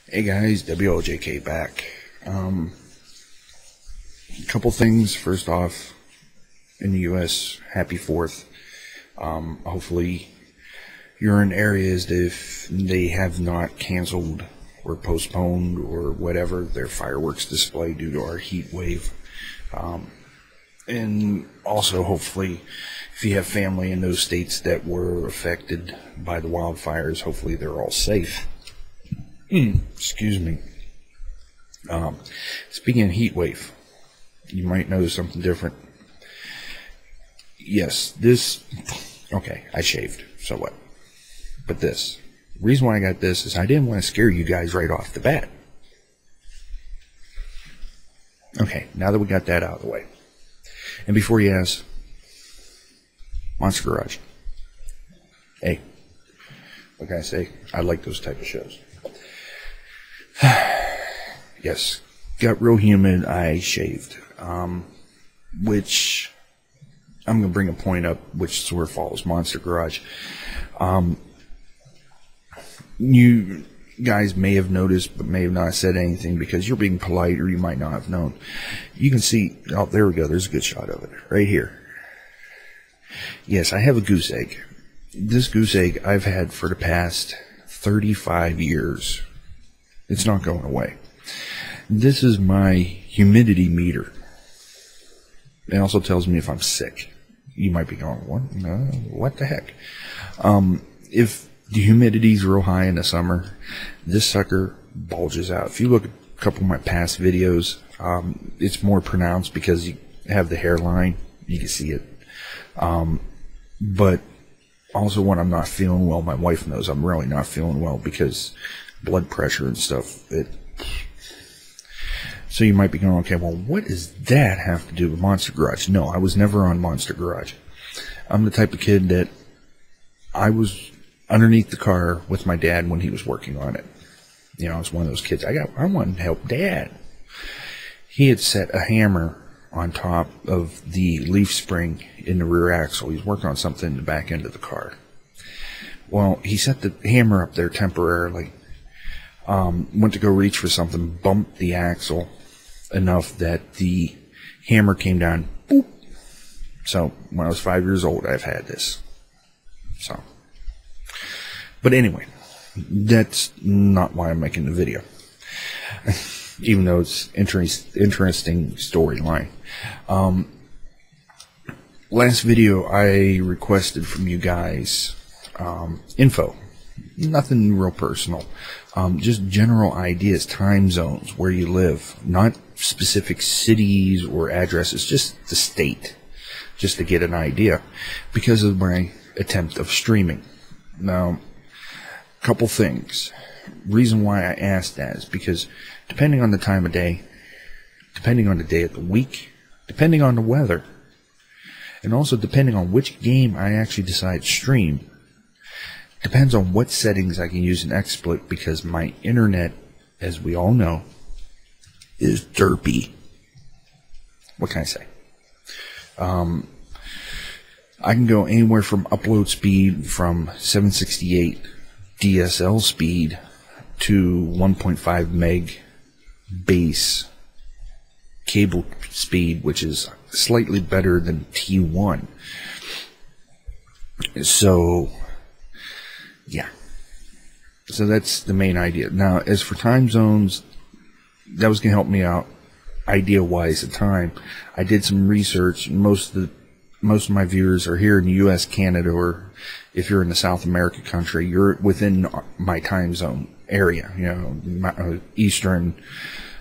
Hey guys, WLJK back. A couple things. First off, in the US, happy 4th. Hopefully you're in areas that if they have not canceled or postponed or whatever their fireworks display due to our heat wave. And also hopefully if you have family in those states that were affected by the wildfires, hopefully they're all safe. Excuse me. Speaking of heat wave, you might notice something different. Yes, okay, I shaved, so what? But the reason why I got this is I didn't want to scare you guys right off the bat. Okay, now that we got that out of the way. And before you ask, Monster Garage. Hey, what can I say? I like those type of shows. Yes, got real humid. I shaved, which I'm gonna bring a point up, which sort of follows Monster Garage. You guys may have noticed, but may have not said anything because you're being polite, or you might not have known. You can see. Oh, there we go. There's a good shot of it right here. Yes, I have a goose egg. This goose egg I've had for the past 35 years. It's not going away. This is my humidity meter. It also tells me if I'm sick. You might be going, what? No, what the heck? If the humidity's real high in the summer, this sucker bulges out. If you look at a couple of my past videos, it's more pronounced because you have the hairline. You can see it. But also when I'm not feeling well, my wife knows I'm really not feeling well because blood pressure and stuff. So you might be going, okay, well, what does that have to do with Monster Garage? No, I was never on Monster Garage. I'm the type of kid that I was underneath the car with my dad when he was working on it. You know, I was one of those kids. I wanted to help Dad. He had set a hammer on top of the leaf spring in the rear axle. He was working on something in the back end of the car. Well, he set the hammer up there temporarily. Went to go reach for something, bumped the axle enough that the hammer came down. Boop. So when I was 5 years old, I've had this. So, but anyway, that's not why I'm making the video. Even though it's interesting storyline. Last video I requested from you guys info. Nothing real personal. Just general ideas, time zones, where you live. Not specific cities or addresses, just the state. Just to get an idea. Because of my attempt of streaming. Now, a couple things. Reason why I asked that is because depending on the time of day, depending on the day of the week, depending on the weather, and also depending on which game I actually decide to stream, depends on what settings I can use in XSplit, because my internet, as we all know, is derpy. What can I say? I can go anywhere from upload speed from 768 DSL speed to 1.5 meg base cable speed, which is slightly better than T1. So yeah, so that's the main idea. Now, as for time zones, that was going to help me out idea-wise at time. I did some research. Most of my viewers are here in the U.S., Canada, or if you're in the South America country, you're within my time zone area. You know, Eastern,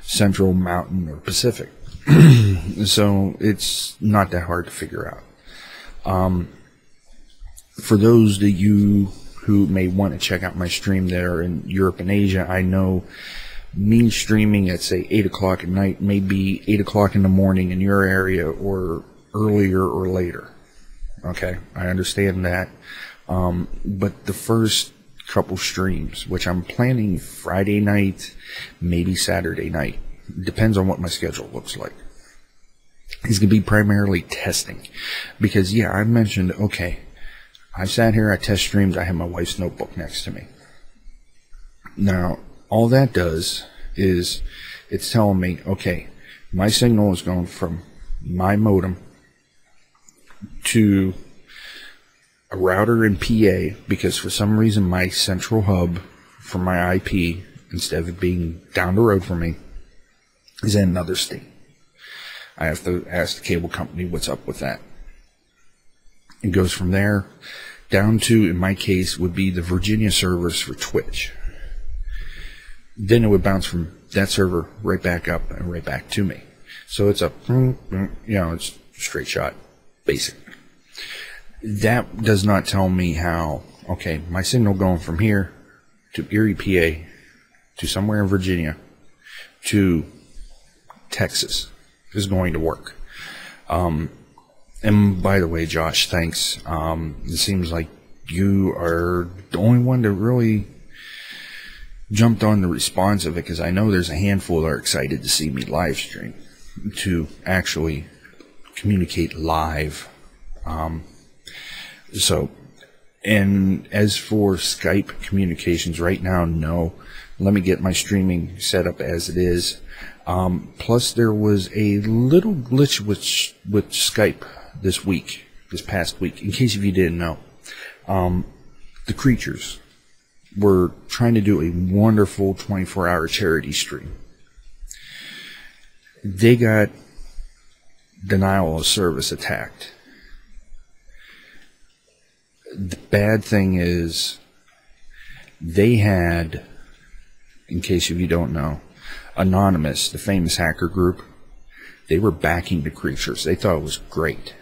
Central, Mountain, or Pacific. So it's not that hard to figure out. For those of you who may want to check out my stream there in Europe and Asia, I know me streaming at, say, 8 o'clock at night may be 8 o'clock in the morning in your area, or earlier or later. Okay, I understand that. But the first couple streams, which I'm planning Friday night, maybe Saturday night, depends on what my schedule looks like, is going to be primarily testing. Because, yeah, I mentioned, okay, I sat here, I test streamed, I have my wife's notebook next to me. Now, all that does is it's telling me, okay, my signal is going from my modem to a router in PA, because for some reason my central hub for my IP, instead of it being down the road from me, is in another state. I have to ask the cable company what's up with that. It goes from there down to, in my case, would be the Virginia servers for Twitch. Then it would bounce from that server right back up and right back to me. So it's a, it's straight shot, basically. That does not tell me how, okay, my signal going from here to Erie, PA, to somewhere in Virginia, to Texas is going to work. And by the way, Josh, thanks. It seems like you are the only one that really jumped on the response of it, because I know there's a handful that are excited to see me live stream, to actually communicate live. And as for Skype communications right now, no. Let me get my streaming set up as it is. Plus, there was a little glitch with Skype this past week, in case if you didn't know. The Creatures were trying to do a wonderful 24-hour charity stream. They got denial of service attacked. The bad thing is, they had, in case if you don't know, Anonymous, the famous hacker group, they were backing the Creatures. They thought it was great.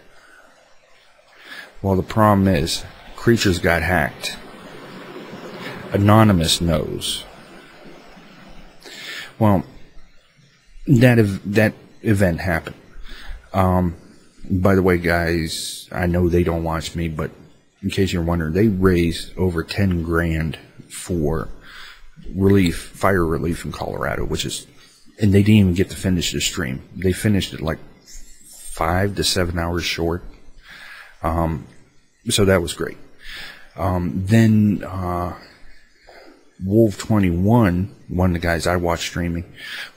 Well, the problem is, Creatures got hacked. Anonymous knows. Well, that event happened. By the way, guys, I know they don't watch me, but in case you're wondering, they raised over 10 grand for fire relief in Colorado, and they didn't even get to finish the stream. They finished it like 5 to 7 hours short. So that was great. Then Wolf21, one of the guys I watched streaming,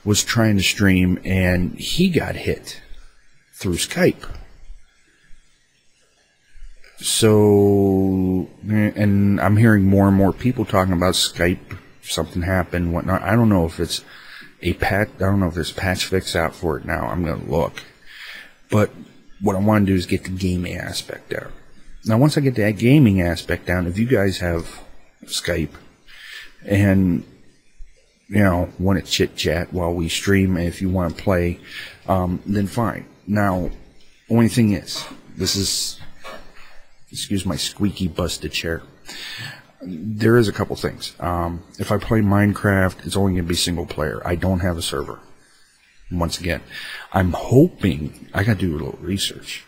was trying to stream, and he got hit through Skype. So, and I'm hearing more and more people talking about Skype, something happened, whatnot. I don't know if it's a patch, I don't know if there's a patch fix out for it now. I'm going to look. But what I want to do is get the gaming aspect down. Now, once I get that gaming aspect down, if you guys have Skype and, want to chit-chat while we stream, and if you want to play, then fine. Now, only thing is, this is, excuse my squeaky busted chair. There is a couple things. If I play Minecraft, it's only going to be single player. I don't have a server. Once again, I'm hoping, I got to do a little research.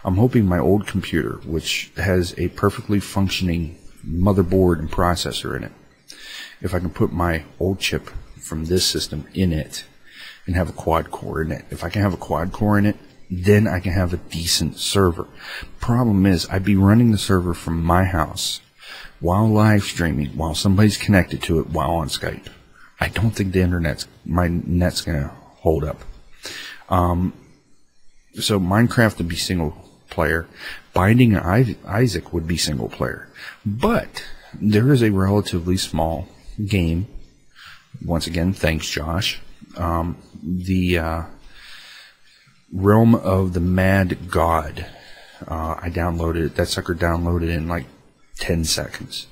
I'm hoping my old computer, which has a perfectly functioning motherboard and processor in it, if I can put my old chip from this system in it and have a quad core in it. If I can have a quad core in it, then I can have a decent server. Problem is, I'd be running the server from my house while live streaming, while somebody's connected to it while on Skype. I don't think my net's gonna hold up. So Minecraft would be single player. Binding Isaac would be single player. But there is a relatively small game. Once again, thanks, Josh. The Realm of the Mad God. I downloaded it. That sucker downloaded in like 10 seconds.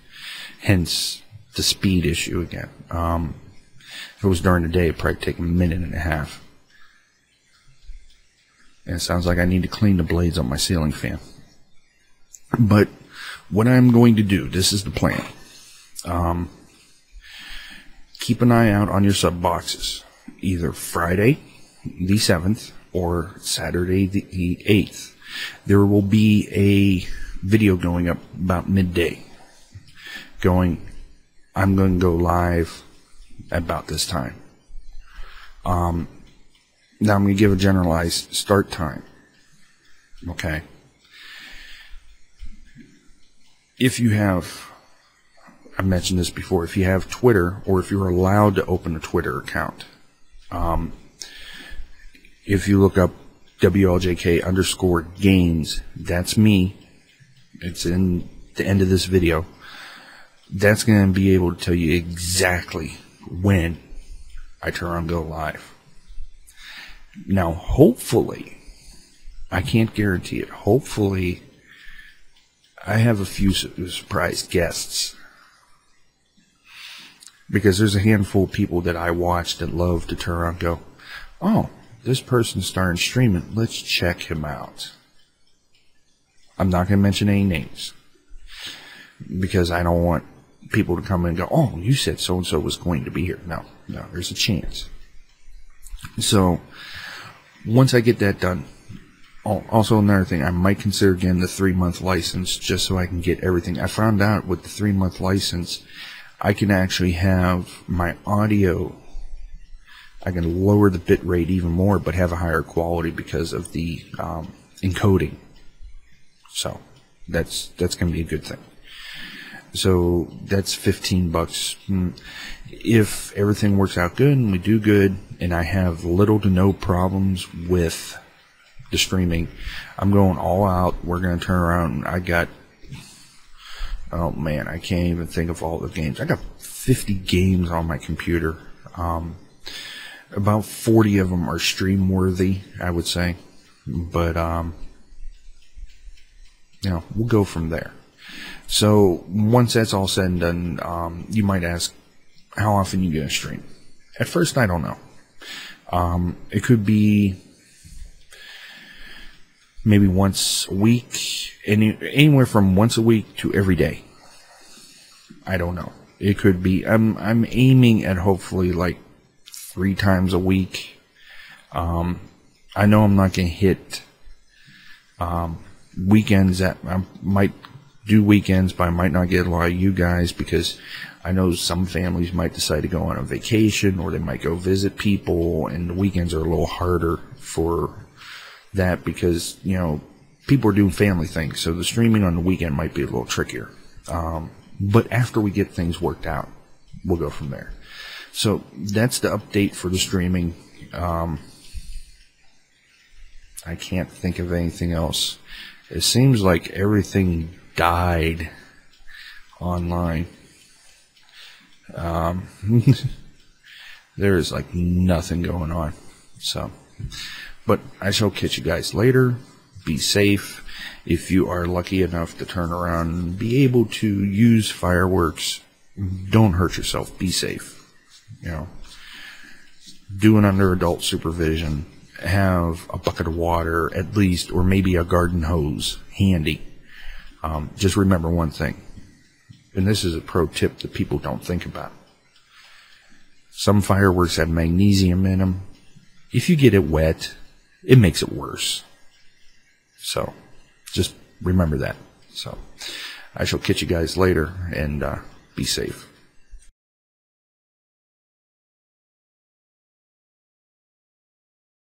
Hence the speed issue again. If it was during the day, it'd probably take a minute and a half. And it sounds like I need to clean the blades on my ceiling fan. But what I'm going to do, this is the plan. Keep an eye out on your sub boxes. Either Friday the 7th or Saturday the 8th. There will be a video going up about midday. I'm going to go live about this time. Now I'm going to give a generalized start time. Okay. If you have I've mentioned this before, if you have Twitter, or if you're allowed to open a Twitter account, if you look up WLJK_games, that's me. It's in the end of this video. That's going to be able to tell you exactly when I turn on go live. Now, hopefully, I can't guarantee it. Hopefully, I have a few surprise guests. Because there's a handful of people that I watch that love to turn around and go, oh, this person's starting streaming. Let's check him out. I'm not going to mention any names. Because I don't want people to come in and go, oh, you said so-and-so was going to be here. No, there's a chance. So, once I get that done, also another thing, I might consider again the 3-month license just so I can get everything. I found out with the 3-month license, I can actually have my audio, I can lower the bit rate even more, but have a higher quality because of the encoding. So, that's going to be a good thing. So, that's $15. If everything works out good and we do good, and I have little to no problems with the streaming, I'm going all out. We're going to turn around. I got, oh man, I can't even think of all the games. I got 50 games on my computer. About 40 of them are stream worthy, I would say. But, we'll go from there. So, once that's all said and done, you might ask, how often you going to stream? At first, I don't know. It could be maybe once a week, anywhere from once a week to every day. I don't know. It could be, I'm aiming at hopefully like 3 times a week. I know I'm not going to hit weekends. That I might do weekends, but I might not get a lot of you guys because I know some families might decide to go on a vacation, or they might go visit people, and the weekends are a little harder for that because, people are doing family things, so the streaming on the weekend might be a little trickier. But after we get things worked out, we'll go from there. So that's the update for the streaming. I can't think of anything else. It seems like everything died online. There is like nothing going on. So, but I shall catch you guys later. Be safe. If you are lucky enough to turn around and be able to use fireworks, don't hurt yourself. Be safe. Do it under adult supervision. Have a bucket of water at least, or maybe a garden hose handy. Just remember one thing, and this is a pro tip that people don't think about. Some fireworks have magnesium in them. If you get it wet, it makes it worse. So, just remember that. So, I shall catch you guys later, and be safe.